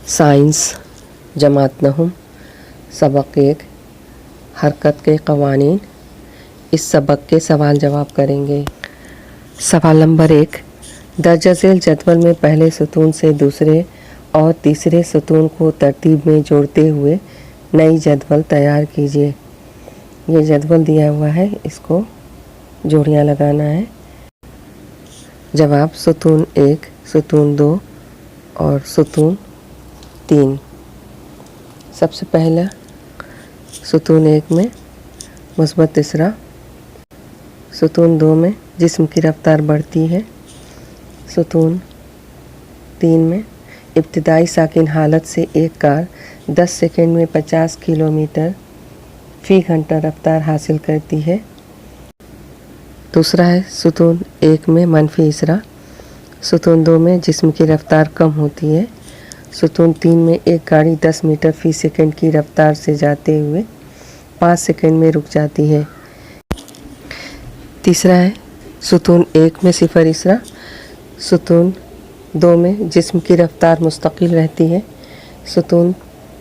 Science जमात नहुम सबक 1 हरकत के क़वानीन। इस सबक के सवाल जवाब करेंगे। सवाल नंबर 1, दर्ज झेल जदवल में पहले सतून से दूसरे और तीसरे सतून को तरतीब में जोड़ते हुए नई जदवल तैयार कीजिए। ये जदवल दिया हुआ है, इसको जोड़ियाँ लगाना है। जवाब सतून 1, सतून 2 और सतून 3। सबसे पहला सतून 1 में मुस्बत तीसरा, सतून 2 में जिस्म की रफ्तार बढ़ती है, सतून 3 में इब्तिदाई साकिन हालत से एक कार 10 सेकंड में 50 किलोमीटर फ़ी घंटा रफ्तार हासिल करती है। दूसरा है सतून 1 में मनफी इसरा, सतून 2 में जिस्म की रफ्तार कम होती है, सतून 3 में एक गाड़ी 10 मीटर फ़ी सेकंड की रफ्तार से जाते हुए 5 सेकंड में रुक जाती है। तीसरा है सतून 1 में सिफर इसरा, सतून 2 में जिस्म की रफ्तार मुस्तकिल रहती है, सतून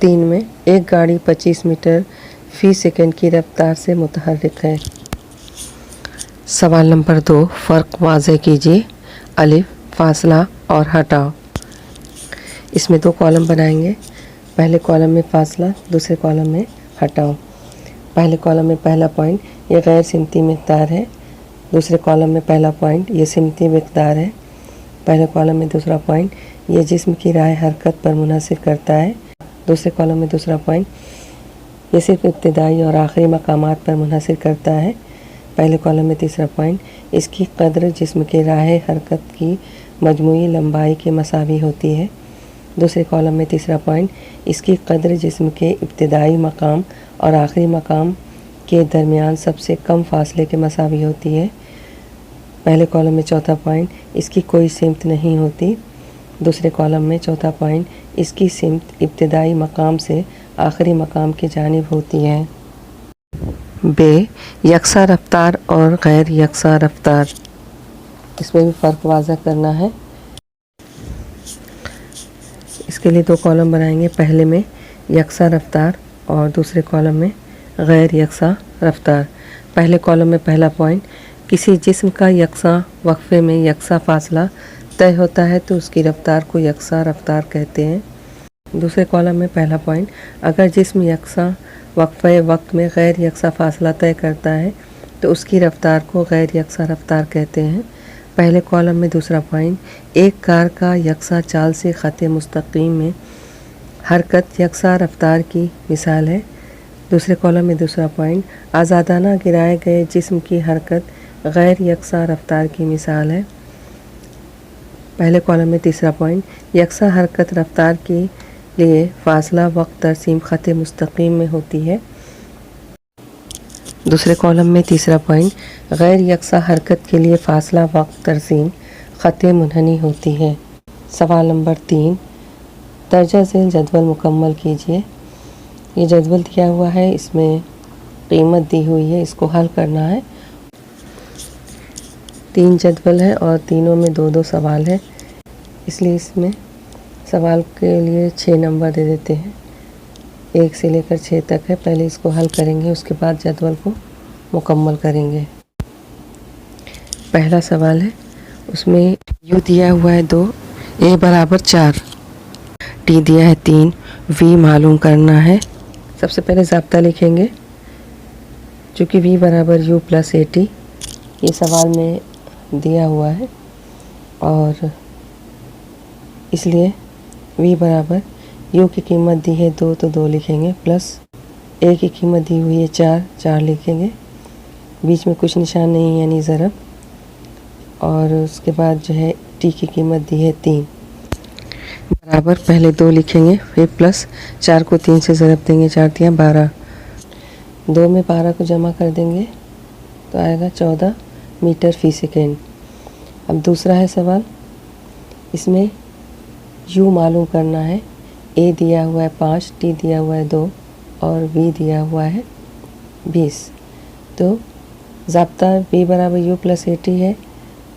3 में एक गाड़ी 25 मीटर फ़ी सेकंड की रफ्तार से मुतहर्रिक है। सवाल नंबर 2, फ़र्क वाज़े कीजिए। अलिफ, फासला और हटाओ। इसमें 2 कॉलम बनाएंगे। पहले कॉलम में फासला, दूसरे कॉलम में हटाओ। पहले कॉलम में पहला पॉइंट ये गैर सिमती मिक़दार है, दूसरे कॉलम में पहला पॉइंट ये सिमती मिक़दार है। पहले कॉलम में दूसरा पॉइंट ये जिस्म की राह हरकत पर मुनहसिर करता है, दूसरे कॉलम में दूसरा पॉइंट ये सिर्फ इब्तिदाई और आखिरी मकामात पर मुनहसिर करता है। पहले कॉलम में तीसरा पॉइंट इसकी कद्र जिस्म के राह हरकत की मजमूई लंबाई के मसावी होती है, दूसरे कॉलम में तीसरा पॉइंट इसकी कद्र जिस्म के इब्तिदाई मकाम और आखिरी मकाम के दरमियान सबसे कम फासले के मसावी होती है। पहले कॉलम में चौथा पॉइंट इसकी कोई सिमत नहीं होती, दूसरे कॉलम में चौथा पॉइंट इसकी सिमत इब्तिदाई मकाम से आखिरी मकाम की जानिब होती है। बे, यकसा रफ्तार और गैर यकसा रफ्तार। इसमें भी फ़र्क वाज़ा करना है। इसके लिए 2 कॉलम बनाएंगे। पहले में यकसा रफ्तार और दूसरे कॉलम में गैर यकसा रफ्तार। पहले कॉलम में पहला पॉइंट किसी जिस्म का यकसा वक्फ़े में यकसा फ़ासला तय होता है तो उसकी रफ्तार को यकसा रफ्तार कहते हैं। दूसरे कॉलम में पहला पॉइंट अगर जिस्म यकसा वक्फ़े वक्त में गैर यकसा फ़ासला तय करता है तो उसकी रफ्तार को गैर यकसा रफ्तार कहते हैं। पहले कॉलम में दूसरा पॉइंट एक कार का यकसा चाल से ख़त मुस्तकीम में हरकत यकसा रफ्तार की मिसाल है, दूसरे कॉलम में दूसरा पॉइंट आज़ादाना गिराए गए जिस्म की हरकत गैर यकसा रफ्तार की मिसाल है। पहले कॉलम में तीसरा पॉइंट यकसा हरकत रफ्तार के लिए फ़ासला वक्त तरसीम ख़त मुस्तकीम में होती है, दूसरे कॉलम में तीसरा पॉइंट गैर यकसा हरकत के लिए फ़ासला वक्त तरसीम ख़त मुनहनी होती है। सवाल नंबर 3, दर्जा झेल जदवल मुकम्मल कीजिए। ये जदवल दिया हुआ है, इसमें कीमत दी हुई है, इसको हल करना है। 3 जदवल है और तीनों में 2-2 सवाल है, इसलिए इसमें सवाल के लिए 6 नंबर दे देते हैं। 1 से लेकर 6 तक है। पहले इसको हल करेंगे, उसके बाद जदवल को मुकम्मल करेंगे। पहला सवाल है, उसमें यू दिया हुआ है 2, ए बराबर 4, टी दिया है 3, वी मालूम करना है। सबसे पहले ज़ाब्ता लिखेंगे। चूँकि वी बराबर यू प्लस ए टी ये सवाल में दिया हुआ है और इसलिए वी बराबर यू की कीमत दी है 2 तो 2 लिखेंगे, प्लस ए की कीमत दी हुई है 4 लिखेंगे, बीच में कुछ निशान नहीं यानी ज़रब, और उसके बाद जो है टी की कीमत दी है 3 बराबर पहले 2 लिखेंगे, फिर प्लस 4 को 3 से ज़रब देंगे, 4 3 12, 2 में 12 को जमा कर देंगे तो आएगा 14 मीटर फ़ी सेकेंड। अब दूसरा है सवाल, इसमें यू मालूम करना है। ए दिया हुआ है 5, टी दिया हुआ है 2 और वी दिया हुआ है 20। तो ज़ाब्ता वी बराबर यू प्लस ए टी है,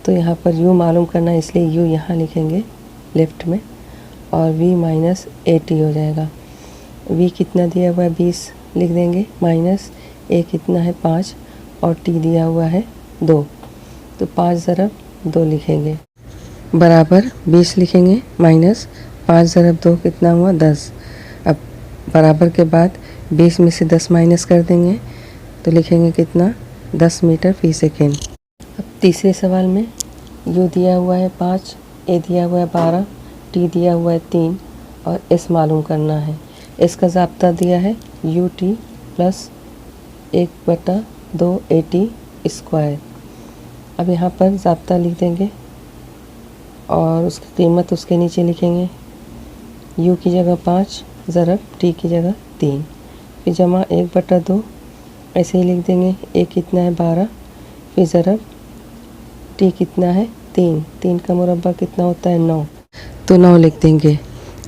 तो यहाँ पर यू मालूम करना है, इसलिए यू यहाँ लिखेंगे लेफ़्ट में, और v माइनस 80 हो जाएगा। v कितना दिया हुआ है 20 लिख देंगे, माइनस a कितना है 5 और t दिया हुआ है 2, तो 5 ज़रब 2 लिखेंगे, बराबर 20 लिखेंगे, माइनस 5 ज़रब 2 कितना हुआ 10। अब बराबर के बाद 20 में से 10 माइनस कर देंगे तो लिखेंगे कितना 10 मीटर फी सेकेंड। अब तीसरे सवाल में u दिया हुआ है 5, a दिया हुआ है 12, t दिया हुआ है 3 और s मालूम करना है। इसका ज़ाब्ता दिया है ut प्लस 1/2 at स्क्वायर। अब यहाँ पर ज़ाब्ता लिख देंगे और उसकी कीमत उसके नीचे लिखेंगे, u की जगह 5 ज़रब t की जगह 3, फिर जमा 1/2 ऐसे ही लिख देंगे। a कितना है 12, फिर ज़रब t कितना है 3, 3 का मुरब्बा कितना होता है 9, तो 9 लिख देंगे।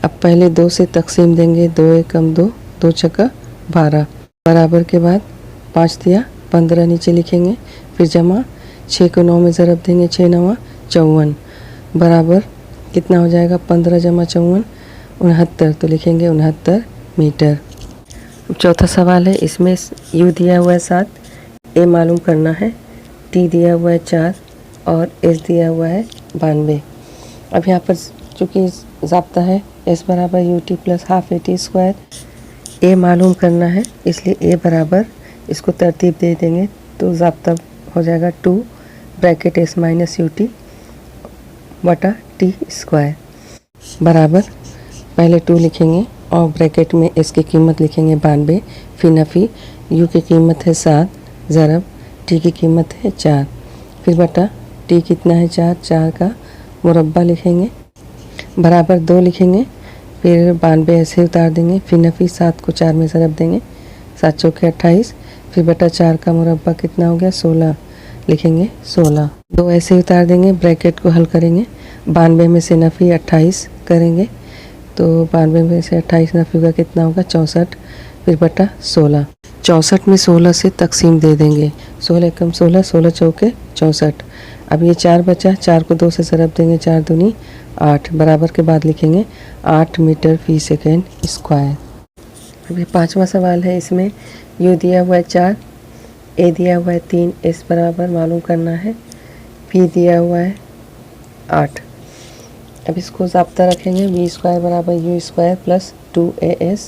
अब पहले 2 से तकसीम देंगे, 2 एकम 2, 2 छक्का 12, बराबर के बाद 5 दिया 15 नीचे लिखेंगे, फिर जमा 6 को 9 में ज़रब देंगे, 6 9 54, बराबर कितना हो जाएगा 15 जमा 54 69, तो लिखेंगे 69 मीटर। चौथा सवाल है, इसमें u दिया हुआ है 7, a मालूम करना है, t दिया हुआ है 4 और s दिया हुआ है 92। अब यहाँ पर चूँकि ज़ाब्ता है s बराबर ut plus half at square, a मालूम करना है इसलिए a बराबर इसको तरतीब दे देंगे तो ज़ाब्ता हो जाएगा 2 ब्रैकेट s माइनस ut बटा t स्क्वायर, बराबर पहले 2 लिखेंगे और ब्रैकेट में s की कीमत लिखेंगे 92, फिर नफ़ी u की कीमत है 7 ज़रब t की कीमत है 4, फिर बटा t कितना है 4, 4 का मुरब्बा लिखेंगे, बराबर 2 लिखेंगे, फिर 92 ऐसे उतार देंगे, फिर नफ़ी 7 को 4 में ज़रब देंगे, 7 चौके 28, फिर बटा 4 का मुरब्बा कितना हो गया 16 लिखेंगे 16, 2 ऐसे उतार देंगे, ब्रैकेट को हल करेंगे, 92 में से नफ़ी 28 करेंगे तो 92 में से 28 नफ़ी होगा कितना होगा 64, फिर बटा 16, 64 में 16 से तकसीम दे देंगे, 16 एकम 16, 16 चौके 64। अब ये 4 बचा, 4 को 2 से ज़रब देंगे, 4 दूनी 8, बराबर के बाद लिखेंगे 8 मीटर फी सेकेंड स्क्वायर। अब ये पाँचवा सवाल है, इसमें u दिया हुआ है 4, a दिया हुआ है 3, s बराबर मालूम करना है, p दिया हुआ है 8। अब इसको ज़ाब्ता रखेंगे, v स्क्वायर बराबर u square plus 2as,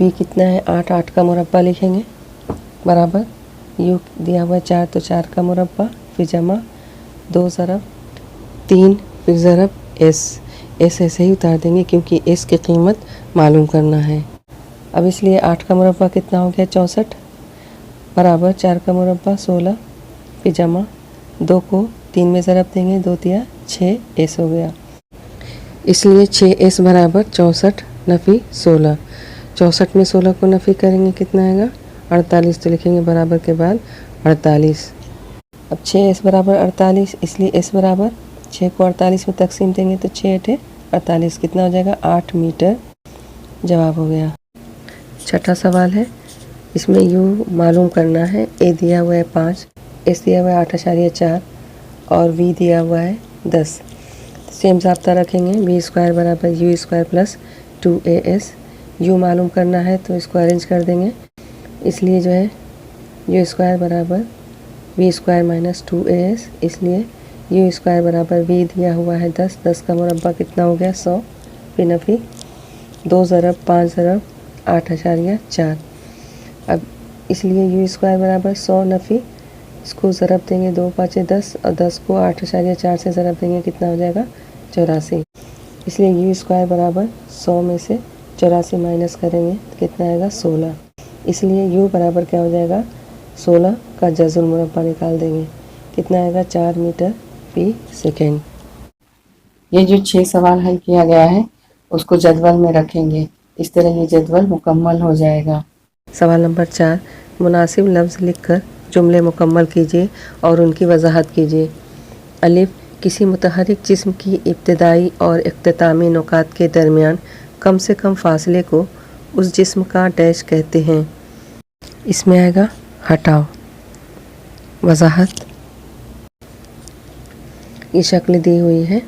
v कितना है 8, 8 का मुरब्बा लिखेंगे, बराबर u दिया हुआ है 4 तो 4 का मुरब्बा, फिर जमा 2 ज़रब 3, फिर ज़रब s ऐसे ही उतार देंगे क्योंकि s की कीमत मालूम करना है। अब इसलिए 8 का मुरब्बा कितना हो गया 64, बराबर 4 का मुरब्बा 16, फिर जमा 2 को 3 में ज़रब देंगे, 2 तिया 6s हो गया, इसलिए 6s बराबर 64 नफ़ी 16, 64 में 16 को नफ़ी करेंगे कितना आएगा 48, तो लिखेंगे बराबर के बाद 48। अब 6s बराबर 48, इसलिए s बराबर 6 को 48 में तकसीम देंगे तो 6 8 48 कितना हो जाएगा 8 मीटर, जवाब हो गया। छठा सवाल है, इसमें u मालूम करना है, a दिया हुआ है 5, s दिया हुआ है 8.4 और v दिया हुआ है 10। सेम ज़ाब्ता रखेंगे, v स्क्वायर बराबर u square plus 2as, u मालूम करना है तो इसको अरेंज कर देंगे, इसलिए जो है u स्क्वायर बराबर v स्क्वायर माइनस 2as, इसलिए u स्क्वायर बराबर v दिया हुआ है 10, 10 का मुरब्बा कितना हो गया 100, फिर नफ़ी 2 ज़रब 5 ज़रब 8.4। अब इसलिए u स्क्वायर बराबर 100 नफ़ी, इसको ज़रब देंगे 2 5 10 और 10 को 8.4 से ज़रब देंगे कितना हो जाएगा 84, इसलिए u स्क्वायर बराबर 100 में से 84 माइनस करेंगे तो कितना आएगा 16, इसलिए u बराबर क्या हो जाएगा 16 का जज़ुल मुरब्बा निकाल देंगे, कितना आएगा 4 मीटर फी सेकेंड। ये जो 6 सवाल हल किया गया है उसको जदवल में रखेंगे, इस तरह ये जदवल मुकम्मल हो जाएगा। सवाल नंबर 4, मुनासिब लफ्ज़ लिखकर जुमले मुकम्मल कीजिए और उनकी वजाहत कीजिए। अलिफ, किसी मुतहरिक जिस्म की इब्तदाई और इख्तितामी नुकात के दरमियान कम से कम फासले को उस जिस्म का डैश कहते हैं। इसमें आएगा हटाओ। वजाहत, ये शक्ल दी हुई है।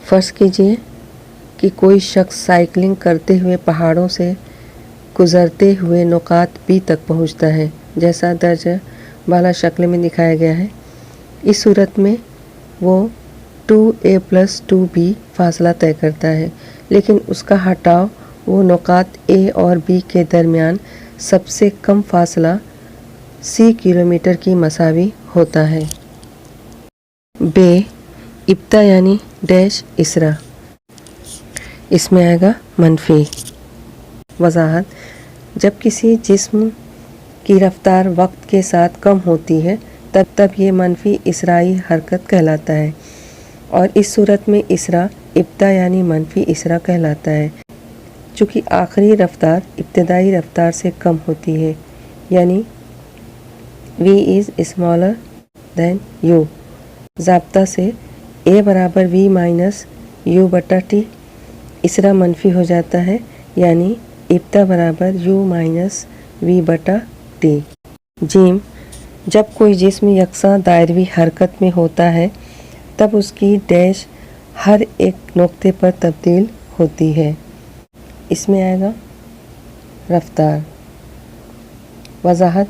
फ़र्ज़ कीजिए कि कोई शख्स साइकिलिंग करते हुए पहाड़ों से गुज़रते हुए नुकात बी तक पहुंचता है, जैसा दर्ज बाला शक्ल में दिखाया गया है। इस सूरत में वो 2a + 2b फासला तय करता है, लेकिन उसका हटाव वो नुकात a और b के दरमियान सबसे कम फासला c किलोमीटर की मसावी होता है। बे इब्ता यानी डैश इसरा, इसमें आएगा मनफी। वजाहत, जब किसी जिस्म की रफ्तार वक्त के साथ कम होती है तब ये मनफी इसराई हरकत कहलाता है, और इस सूरत में इसरा इब्ता यानी मनफी इसरा कहलाता है, चूँकि आखिरी रफ्तार इब्तदाई रफ्तार से कम होती है, यानी v is smaller than u। ज़ाब्ता से a बराबर v - u/t, इसरा मनफी हो जाता है, यानी इब्ता बराबर u - v/t। जीम, जब कोई जिस्म यकसा दायरवी हरकत में होता है तब उसकी डैश हर एक नुक्ते पर तब्दील होती है, इसमें आएगा रफ्तार। वजाहत,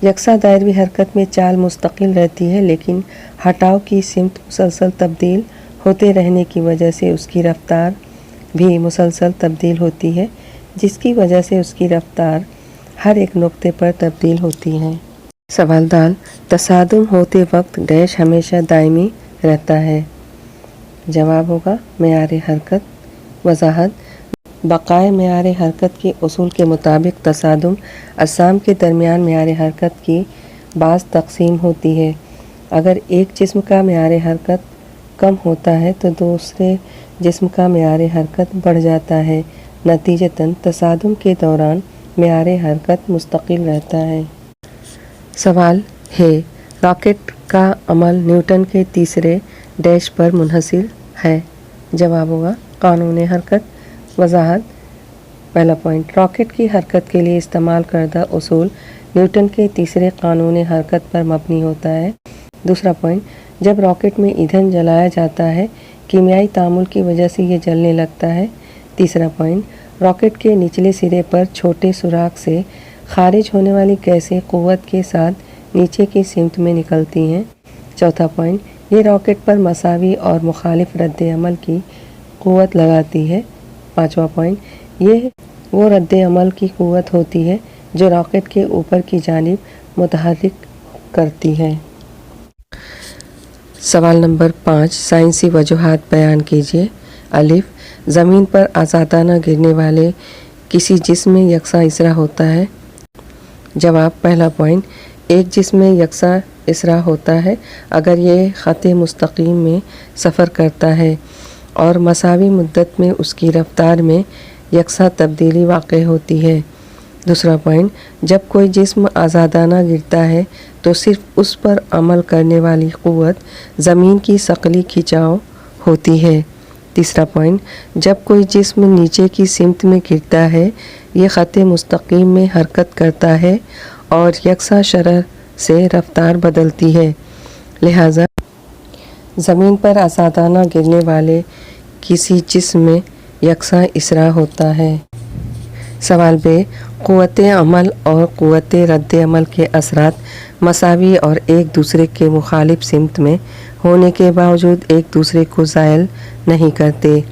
यकसा दायरवी हरकत में चाल मुस्तकिल रहती है, लेकिन हटाव की सिमत मुसलसल तब्दील होते रहने की वजह से उसकी रफ्तार भी मुसलसल तब्दील होती है, जिसकी वजह से उसकी रफ्तार हर एक नुक्ते पर तब्दील होती है। सवाल दाल, तसादुम होते वक्त डैश हमेशा दायमी रहता है। जवाब होगा मेयार हरकत। वजाहत, बकाए मेयार हरकत के उसूल के मुताबिक तसादुम असाम के दरमियान मेयार हरकत की बाज़ तकसीम होती है। अगर एक जिस्म का मेयार हरकत कम होता है तो दूसरे जिस्म का मेयार हरकत बढ़ जाता है। नतीजतन तसादुम के दौरान मेयार हरकत मुस्तकिल रहता है। सवाल है, रॉकेट का अमल न्यूटन के तीसरे डैश पर मुनहसिर है। जवाब होगा कानून हरकत। वजाहत, पहला पॉइंट, रॉकेट की हरकत के लिए इस्तेमाल करदा उसूल न्यूटन के तीसरे कानून हरकत पर मबनी होता है। दूसरा पॉइंट, जब रॉकेट में ईंधन जलाया जाता है कीमियाई तामुल की वजह से ये जलने लगता है। तीसरा पॉइंट, रॉकेट के निचले सिरे पर छोटे सुराख से खारिज होने वाली गैसें क़ुव्वत के साथ नीचे की सिमत में निकलती हैं। चौथा पॉइंट, ये रॉकेट पर मसावी और मुखालिफ रद्द अमल की क़ुव्वत लगाती है। पाँचवा पॉइंट, ये वो रद्द अमल की क़ुव्वत होती है जो रॉकेट के ऊपर की जानिब मुतहर्रिक करती है। सवाल नंबर 5, साइंसी वजूहात बयान कीजिए। अलिफ, ज़मीन पर आज़ादाना गिरने वाले किसी जिस्म में यकसा इसरा होता है। जवाब, पहला पॉइंट, एक जिस्म में यकसा इसरा होता है अगर ये ख़त मुस्तकीम में सफ़र करता है और मसावी मुद्दत में उसकी रफ्तार में यकसा तब्दीली वाक़ होती है। दूसरा पॉइंट, जब कोई जिस्म आज़ादाना गिरता है तो सिर्फ़ उस पर अमल करने वाली क़ुव्वत ज़मीन की सकली खिंचाव होती है। तीसरा पॉइंट, जब कोई जिस्म नीचे की सिमत में गिरता है ये ख़त मुस्तकीम में हरकत करता है और यकसा शरह से रफ्तार बदलती है, लिहाजा ज़मीन पर आज़ादाना गिरने वाले किसी जिस्म में यकसा इसरा होता है। सवाल बे, क़ुव्वत अमल और क़ुव्वत रद्द अमल के असरात मसावी और एक दूसरे के मुखालिफ सिमत में होने के बावजूद एक दूसरे को ज़ायल नहीं करते।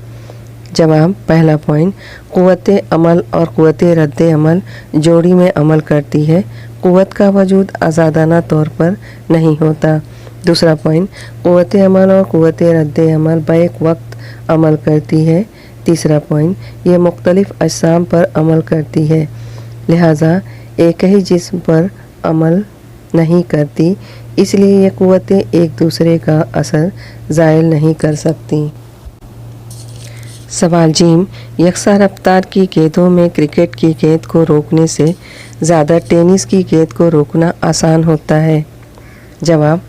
जवाब, पहला पॉइंट, क़ुव्वत अमल और क़ुव्वत रद्द अमल जोड़ी में अमल करती है, क़ुव्वत का वजूद आज़ादाना तौर पर नहीं होता। दूसरा पॉइंट, क़ुव्वत अमल और क़ुव्वत रद्द अमल बैक वक्त अमल करती है। तीसरा पॉइंट, ये मुख्तलिफ अजसाम पर अमल करती है, लिहाजा एक ही जिस्म पर अमल नहीं करती, इसलिए ये क़ुव्वतें एक दूसरे का असर ज़ायल नहीं कर सकती। सवाल जीम, यकसा रफ्तार की गेंदों में क्रिकेट की गेंद को रोकने से ज़्यादा टेनिस की गेंद को रोकना आसान होता है। जवाब,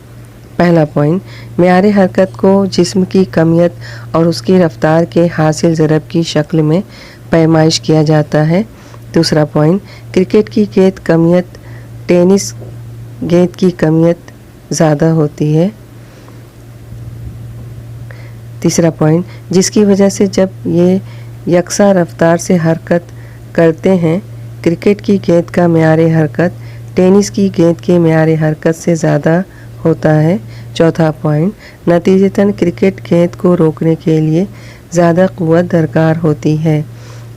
पहला पॉइंट, मेयार हरकत को जिस्म की कमियत और उसकी रफ्तार के हासिल ज़रब की शक्ल में पैमाइश किया जाता है। दूसरा पॉइंट, क्रिकेट की गेंद कमियत टेनिस गेंद की कमियत ज़्यादा होती है। तीसरा पॉइंट, जिसकी वजह से जब ये यकसा रफ्तार से हरकत करते हैं, क्रिकेट की गेंद का म्यार हरकत टेनिस की गेंद के म्यार हरकत से ज़्यादा होता है। चौथा पॉइंट, नतीजतन क्रिकेट गेंद को रोकने के लिए ज़्यादा क़ुव्वत दरकार होती है,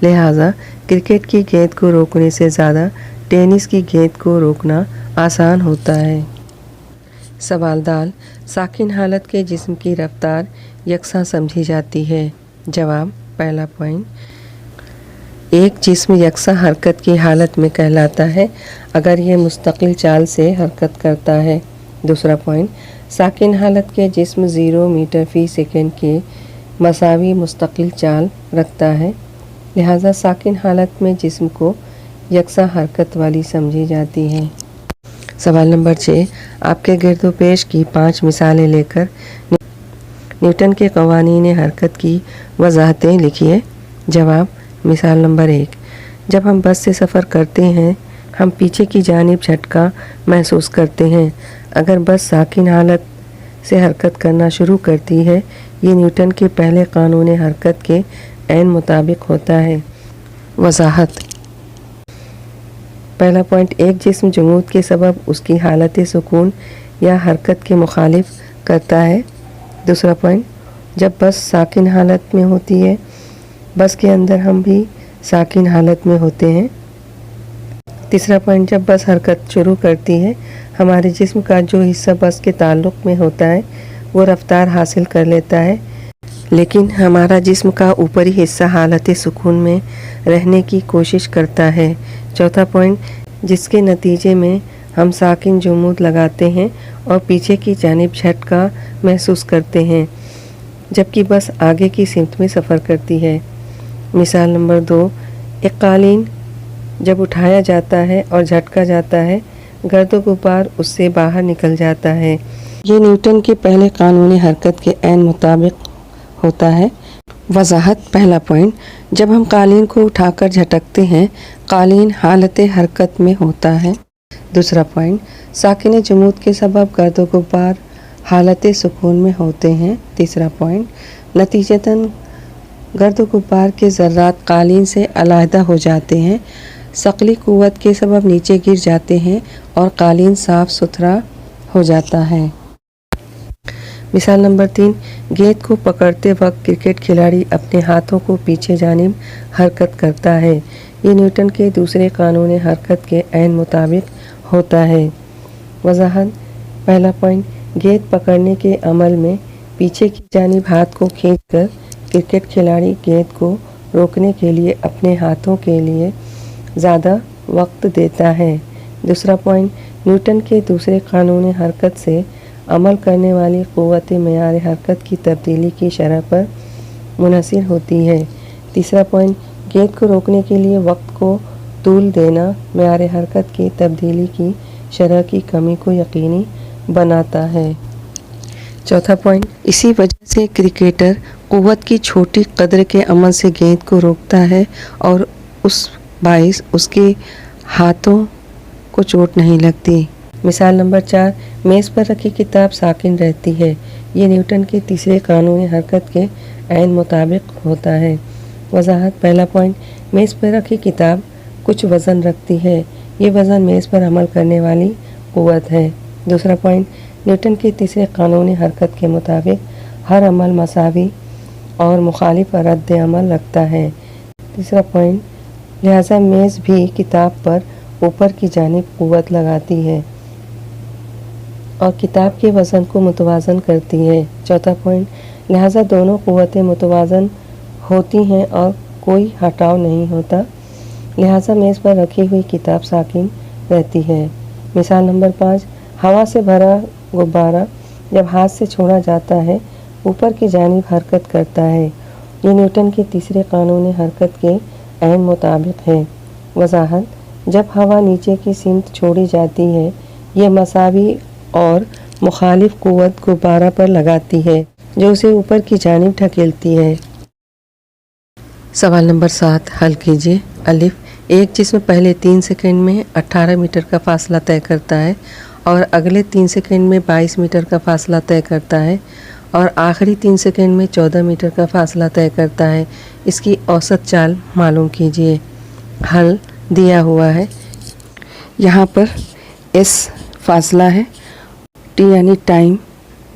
लिहाजा क्रिकेट की गेंद को रोकने से ज़्यादा टेनिस की गेंद को रोकना आसान होता है। सवाल दाल, साकिन हालत के जिस्म की रफ्तार यकसा समझी जाती है। जवाब, पहला पॉइंट, एक जिस्म यकसा हरकत की हालत में कहलाता है अगर ये मुस्तकिल चाल से हरकत करता है। दूसरा पॉइंट, साकिन हालत के जिस्म 0 मीटर फ़ी सेकंड के मसावी मुस्तकिल चाल रखता है, लिहाजा साकिन हालत में जिस्म को यकसा हरकत वाली समझी जाती है। सवाल नंबर 6, आपके गिरदोपेश की 5 मिसालें लेकर न्यूटन के क़वानीन हरकत की वजाहतें लिखिए। जवाब, मिसाल नंबर 1, जब हम बस से सफ़र करते हैं हम पीछे की जानिब झटका महसूस करते हैं। अगर बस साकिन हालत से हरकत करना शुरू करती है, ये न्यूटन के पहले कानून हरकत के ऐन मुताबिक होता है। वजाहत, पहला पॉइंट, एक जिस्म जमूद के सबब उसकी हालत सुकून या हरकत के मुखालिफ करता है। दूसरा पॉइंट, जब बस साकिन हालत में होती है, बस के अंदर हम भी साकिन हालत में होते हैं। तीसरा पॉइंट, जब बस हरकत शुरू करती है, हमारे जिस्म का जो हिस्सा बस के ताल्लुक़ में होता है वो रफ्तार हासिल कर लेता है, लेकिन हमारा जिस्म का ऊपरी हिस्सा हालत सुकून में रहने की कोशिश करता है। चौथा पॉइंट, जिसके नतीजे में हम साकिन जुमूद लगाते हैं और पीछे की जानिब झटका महसूस करते हैं, जबकि बस आगे की सिमत में सफ़र करती है। मिसाल नंबर 2, एक कालीन जब उठाया जाता है और झटका जाता है, गर्द गुबार उससे बाहर निकल जाता है। ये न्यूटन के पहले कानून हरकत के ऐन मुताबिक होता है। वजाहत, पहला पॉइंट, जब हम कालीन को उठाकर झटकते हैं, कालीन हालत हरकत में होता है। दूसरा पॉइंट, साकिन जमूद के सबब गर्द गुबार हालत सुकून में होते हैं। तीसरा पॉइंट, नतीजतन गर्द गुबार के ज़र्रात कालीन से अलहदा हो जाते हैं, सकली क़ुव्वत के सबब नीचे गिर जाते हैं और कालीन साफ़ सुथरा हो जाता है। मिसाल नंबर 3, गेंद को पकड़ते वक्त क्रिकेट खिलाड़ी अपने हाथों को पीछे जानिब हरकत करता है। ये न्यूटन के दूसरे कानून हरकत के ऐन मुताबिक होता है। वजाहत, पहला पॉइंट, गेंद पकड़ने के अमल में पीछे की जानिब हाथ को खींचकर क्रिकेट खिलाड़ी गेंद को रोकने के लिए अपने हाथों के लिए ज़्यादा वक्त देता है। दूसरा पॉइंट, न्यूटन के दूसरे कानून हरकत से अमल करने वाली क़ुव्वत म्यार हरकत की तब्दीली की शरह पर मुनहसर होती है। तीसरा पॉइंट, गेंद को रोकने के लिए वक्त को तूल देना म्यार हरकत की तब्दीली की शरह की कमी को यकीनी बनाता है। चौथा पॉइंट, इसी वजह से क्रिकेटर क़ुव्वत की छोटी कदर के अमल से गेंद को रोकता है और उस बाइस उसके हाथों को चोट नहीं लगती। मिसाल नंबर 4, मेज़ पर रखी किताब साकिन रहती है। ये न्यूटन के तीसरे कानून हरकत के ऐन मुताबिक होता है। वजाहत, पहला पॉइंट, मेज़ पर रखी किताब कुछ वज़न रखती है। ये वज़न मेज़ पर अमल करने वाली क़ुव्वत है। दूसरा पॉइंट, न्यूटन के तीसरे कानून हरकत के मुताबिक हर अमल मसावी और मुखालिफ रद्द अमल रखता है। तीसरा पॉइंट, लिहाजा मेज़ भी किताब पर ऊपर की जानिब क़ुव्वत लगाती है और किताब के वज़न को मुतवाज़न करती है। चौथा पॉइंट, लिहाजा दोनों क़ुव्वतें मुतवाज़न होती हैं और कोई हटाव नहीं होता, लिहाजा मेज़ पर रखी हुई किताब साकिन रहती है। मिसाल नंबर 5, हवा से भरा गुब्बारा जब हाथ से छोड़ा जाता है ऊपर की जानिब हरकत करता है। ये न्यूटन के तीसरे कानून हरकत के ऐन मुताबिक है। वजाहत, जब हवा नीचे की सिमत छोड़ी जाती है, ये मसावी और मुखालिफ क़ुव्वत गुब्बारा पर लगाती है जो उसे ऊपर की जानिब ढकेलती है। सवाल नंबर 7 हल कीजिए। अलिफ, एक जिस्म पहले 3 सेकंड में 18 मीटर का फासला तय करता है और अगले 3 सेकंड में 22 मीटर का फासला तय करता है और आखिरी 3 सेकंड में 14 मीटर का फासला तय करता है। इसकी औसत चाल मालूम कीजिए। हल दिया हुआ है। यहाँ पर एस फासला है, टी यानी टाइम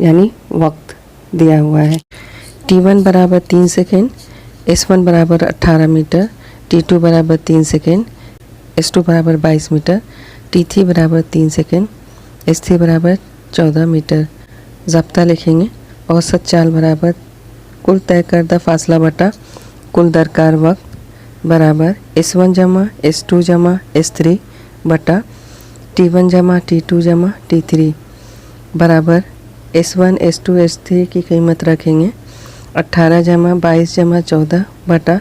यानी वक्त दिया हुआ है। T1 बराबर 3 सेकेंड, S1 बराबर 18 मीटर, T2 बराबर 3 सेकेंड, S2 बराबर 22 मीटर, T3 बराबर 3 सेकेंड, S3 बराबर 14 मीटर। ज़ब्ता लिखेंगे। औसत चाल बराबर कुल तय करदा फासला बटा कुल दरकार वक्त बराबर S1 जमा S2 जमा S3 बटा T1 जमा T2 जमा T3 बराबर S1 S2 S3 की कीमत रखेंगे 18 जमा 22 जमा 14 बटा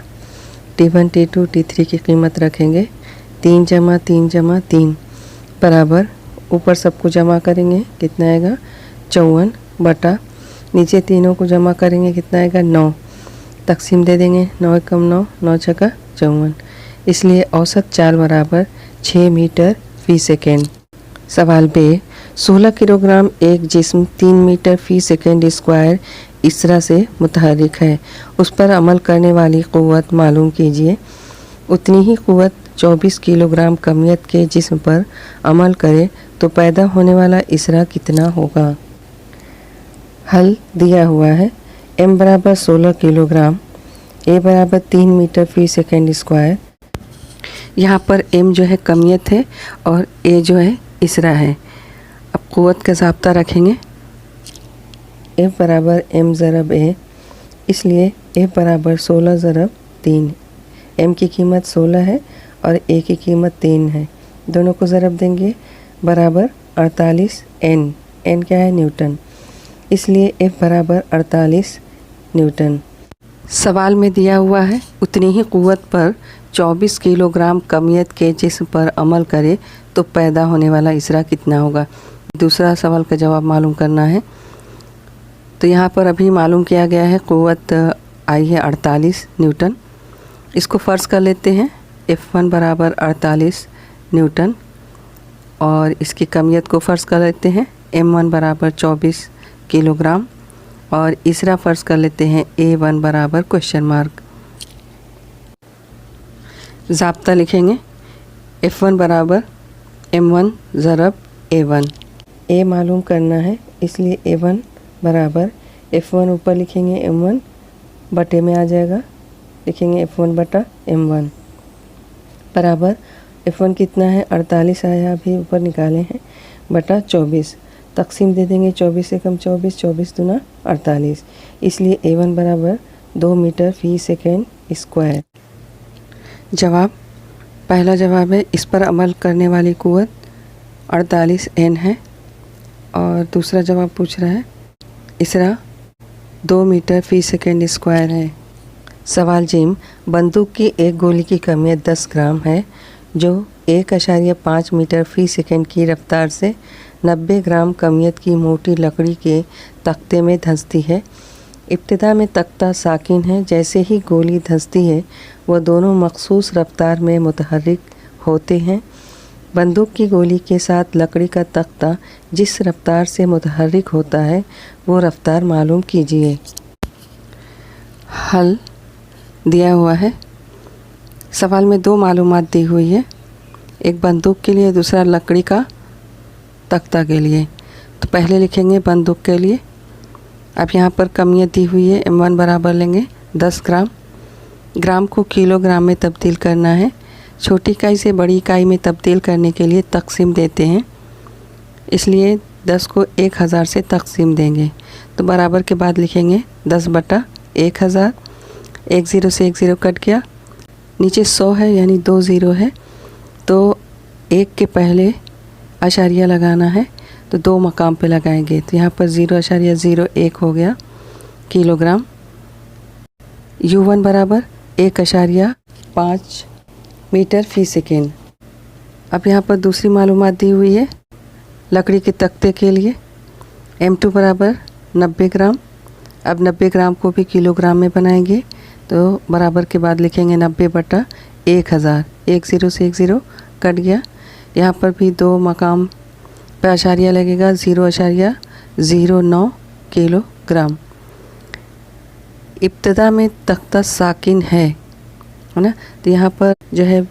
T1 T2 T3 की कीमत रखेंगे 3 जमा 3 जमा 3 बराबर ऊपर सबको जमा करेंगे कितना आएगा 54 बटा नीचे तीनों को जमा करेंगे कितना आएगा 9 तकसीम दे देंगे 9 एकम 9 9 छक्का 54। इसलिए औसत चाल बराबर 6 मीटर फी सेकेंड। सवाल बे 16 किलोग्राम एक जिस्म 3 मीटर फी सेकेंड स्क्वायर इसरा से मुतहर्रिक है। उस पर अमल करने वाली क़ुव्वत मालूम कीजिए। उतनी ही क़ुव्वत 24 किलोग्राम कमियत के जिस्म पर अमल करे तो पैदा होने वाला इसरा कितना होगा। हल दिया हुआ है। m बराबर 16 किलोग्राम, a बराबर 3 मीटर फी सेकेंड स्क्वायर। यहाँ पर m जो है कमियत है और a जो है इसरा है। अब क़ुव्वत का ज़ाब्ता रखेंगे। F बराबर m ज़रब a, इसलिए F बराबर 16 ज़रब 3। m की कीमत 16 है और a की कीमत 3 है। दोनों को ज़रब देंगे बराबर 48 n। n क्या है न्यूटन, इसलिए F बराबर 48 न्यूटन। सवाल में दिया हुआ है उतनी ही क़ुव्वत पर 24 किलोग्राम कमियत के जिस्म पर अमल करे तो पैदा होने वाला इसरा कितना होगा। दूसरा सवाल का जवाब मालूम करना है। तो यहाँ पर अभी मालूम किया गया है क़ुव्वत आई है 48 न्यूटन। इसको फ़र्ज़ कर लेते हैं F1 बराबर 48 न्यूटन और इसकी कमियत को फ़र्ज़ कर लेते हैं M1 बराबर 24 किलोग्राम और इसरा फ़र्ज़ कर लेते हैं A1 बराबर क्वेश्चन मार्क। ज़ाब्ता लिखेंगे F1 बराबर M1 ज़रब A1। A मालूम करना है इसलिए A1 बराबर F1 ऊपर लिखेंगे M1 बटे में आ जाएगा, लिखेंगे F1 बटा M1 बराबर F1 कितना है 48 आया अभी ऊपर निकाले हैं बटा 24 तकसीम दे देंगे 24 से कम 24 24 दूना 48, इसलिए A1 बराबर 2 मीटर फी सेकेंड स्क्वायर। जवाब पहला जवाब है इस पर अमल करने वाली क़ुव्वत 48 n है और दूसरा जवाब पूछ रहा है इसरा 2 मीटर फी सेकेंड स्क्वायर है। सवाल जिम बंदूक की एक गोली की कमियत 10 ग्राम है जो 1.5 मीटर फी सेकेंड की रफ्तार से 90 ग्राम कमियत की मोटी लकड़ी के तख्ते में धंसती है। इब्तिदा में तख्ता साकिन है, जैसे ही गोली धंसती है वह दोनों मखसूस रफ्तार में मुतहर्रिक होते हैं। बंदूक की गोली के साथ लकड़ी का तख्ता जिस रफ्तार से मुतहर्रिक होता है वो रफ्तार मालूम कीजिए। हल दिया हुआ है। सवाल में दो मालूमात दी हुई है, एक बंदूक के लिए दूसरा लकड़ी का तख्ता के लिए। तो पहले लिखेंगे बंदूक के लिए। अब यहाँ पर कमियत दी हुई है M1 बराबर लेंगे 10 ग्राम। ग्राम को किलोग्राम में तब्दील करना है। छोटी इकाई से बड़ी इकाई में तब्दील करने के लिए तकसीम देते हैं, इसलिए 10 को 1000 से तकसीम देंगे तो बराबर के बाद लिखेंगे 10 बटा 1000। 1 0 से 1 0 कट गया, नीचे 100 है यानी 2 0 है तो 1 के पहले अशारिया लगाना है तो 2 मकाम पे लगाएंगे तो यहाँ पर 0.01 हो गया किलोग्राम। U1 बराबर 1.5 मीटर फी सेकेंड। अब यहाँ पर दूसरी मालूमात दी हुई है लकड़ी के तख्ते के लिए। M2 बराबर 90 ग्राम। अब 90 ग्राम को भी किलोग्राम में बनाएंगे तो बराबर के बाद लिखेंगे 90 बटा 1000। 1 0 से 1 0 कट गया, यहाँ पर भी 2 मकाम पर अशारिया लगेगा 0.09 किलोग्राम। इब्तिदा में तख्ता साकिन है ना, तो यहाँ पर जो है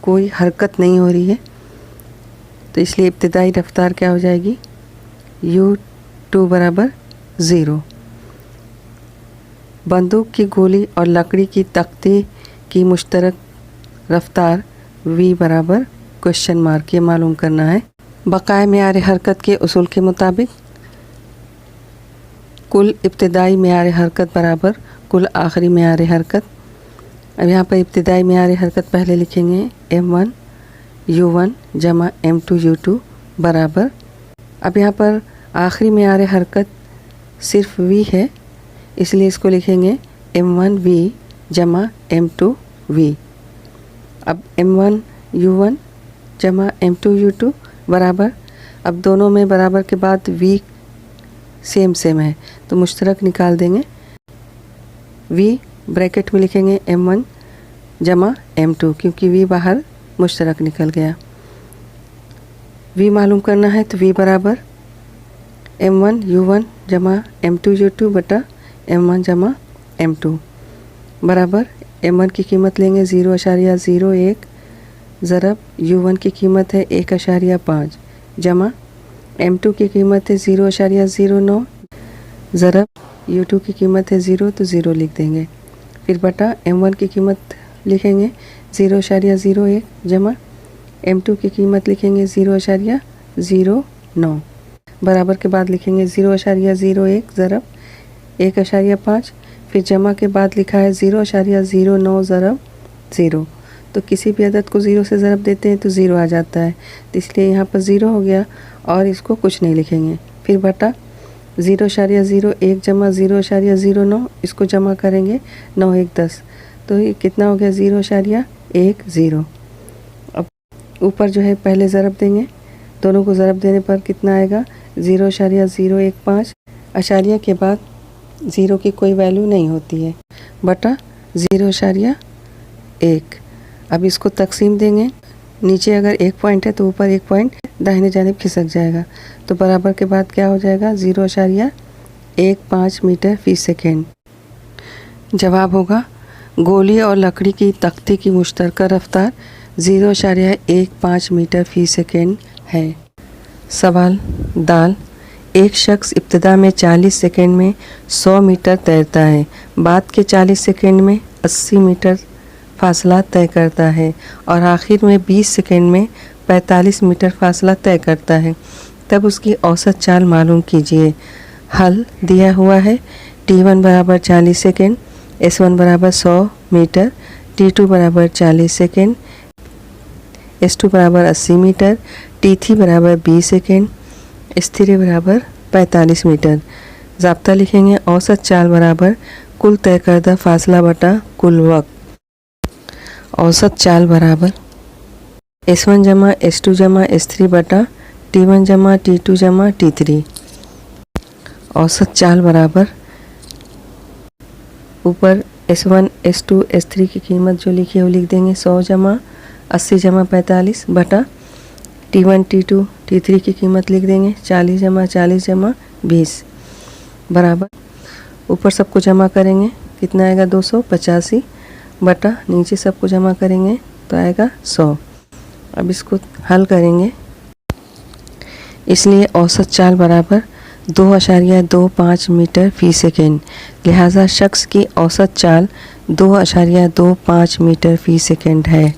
कोई हरकत नहीं हो रही है, तो इसलिए इब्तिदाई रफ्तार क्या हो जाएगी, u2 बराबर 0। बंदूक की गोली और लकड़ी की तख्ती की मुश्तरक रफ्तार v बराबर क्वेश्चन मार्क, ये मालूम करना है। बकाए मेयार हरकत के उसूल के मुताबिक कुल इब्तिदाई मेयार हरकत बराबर कुल आखिरी मेयार हरकत। अब यहाँ पर इब्तिदाई मेयार हरकत पहले लिखेंगे m1 u1 जमा m2 u2 बराबर, अब यहाँ पर आखिरी मेयार हरकत सिर्फ v है, इसलिए इसको लिखेंगे m1 v जमा m2 v। अब m1 u1 जमा m2 u2 बराबर, अब दोनों में बराबर के बाद v सेम है तो मुश्तरक निकाल देंगे, v ब्रैकेट में लिखेंगे m1 जमा m2, क्योंकि v बाहर मुश्तरक निकल गया। v मालूम करना है तो v बराबर m1 u1 जमा m2 u2 बटा m1 जमा m2 बराबर, m1 की कीमत लेंगे 0.01 ज़रब u1 की कीमत है 1.5 जमा m2 की कीमत है 0.09 ज़रब u2 की कीमत है 0 तो 0 लिख देंगे, फिर बटा m1 की कीमत लिखेंगे 0.01 जमा m2 की कीमत लिखेंगे 0.09 बराबर के बाद लिखेंगे 0.01 ज़रब 1.5, फिर जमा के बाद लिखा है 0.09 ज़रब 0, तो किसी भी अदद को 0 से ज़रब देते हैं तो 0 आ जाता है, तो इसलिए यहाँ पर 0 हो गया और इसको कुछ नहीं लिखेंगे, फिर बटा 0.01 जमा 0.09, इसको जमा करेंगे 9 1 10, तो ये कितना हो गया 0.10। अब ऊपर जो है पहले ज़रब देंगे, दोनों को ज़रब देने पर कितना आएगा 0.015, अशारिया के बाद 0 की कोई वैल्यू नहीं होती है, बटा 0.1। अब इसको तकसीम देंगे, नीचे अगर 1 पॉइंट है तो ऊपर 1 पॉइंट दाहिने जानिब खिसक जाएगा, तो बराबर के बाद क्या हो जाएगा 0.15 मीटर फी सेकेंड। जवाब होगा गोली और लकड़ी की तख्ती की मुश्तरका रफ्तार 0.15 मीटर फी सेकेंड है। सवाल दाल, एक शख्स इब्तिदा में 40 सेकेंड में 100 मीटर तैरता है, बाद के 40 सेकेंड में 80 मीटर फासला तय करता है और आखिर में 20 सेकेंड में 45 मीटर फासला तय करता है, तब उसकी औसत चाल मालूम कीजिए। हल दिया हुआ है, t1 बराबर 40 सेकेंड, s1 बराबर 100 मीटर, t2 बराबर 40 सेकेंड, s2 बराबर 80 मीटर, t3 बराबर 20 सेकेंड, s3 बराबर 45 मीटर। ज़ाब्ता लिखेंगे औसत चाल बराबर कुल तय करदा फासला बटा कुल वक्त। औसत चाल बराबर s1 जमा s2 जमा s3 बटा t1 जमा t2 जमा t3। औसत चाल बराबर ऊपर s1 s2 s3 की कीमत जो लिखी है वो लिख देंगे 100 जमा 80 जमा 45 बटा t1 t2 t3 की कीमत लिख देंगे 40 जमा 40 जमा 20 बराबर, ऊपर सबको जमा करेंगे कितना आएगा 285 बटा नीचे सबको जमा करेंगे तो आएगा 100। अब इसको हल करेंगे, इसलिए औसत चाल बराबर 2.25 मीटर फी सेकेंड, लिहाजा शख्स की औसत चाल 2.25 मीटर फी सेकेंड है।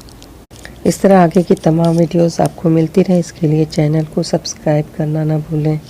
इस तरह आगे की तमाम वीडियोस आपको मिलती रहे, इसके लिए चैनल को सब्सक्राइब करना ना भूलें।